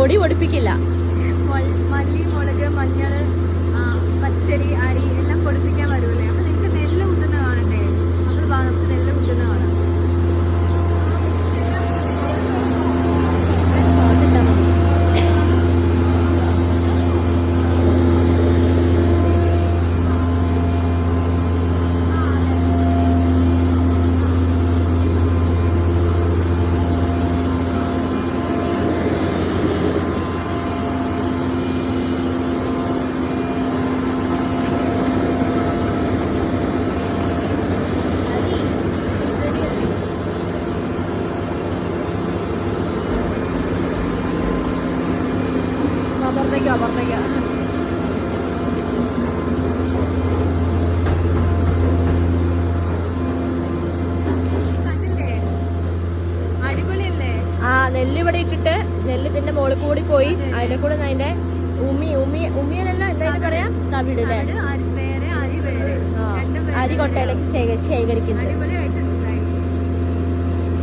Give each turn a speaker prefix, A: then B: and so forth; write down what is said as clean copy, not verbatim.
A: പൊടി പൊടിപ്പിക്കില്ല.
B: മല്ലി, മുളക്, മഞ്ഞള്, പച്ചരി, അരി എല്ലാം പൊടിപ്പിക്കാൻ വരൂലേ? അപ്പൊ നിങ്ങക്ക് നെല്ല് കുത്തുന്ന കാണണ്ടേ? നമ്മൾ നമുക്ക് നെല്ല് കുത്തുന്ന കാണാം.
A: നെല്ല് ഇവിടെ ഇട്ടിട്ട് നെല്ല് ഇതിന്റെ മുകളിൽ കൂടി പോയി അതിലെ കൂടെ അതിന്റെ ഉമിയനല്ല എന്തായാലും പറയാം തവിടല്ലേ, അരി കൊട്ടയിലേക്ക് ശേഖരിക്കുന്നത്.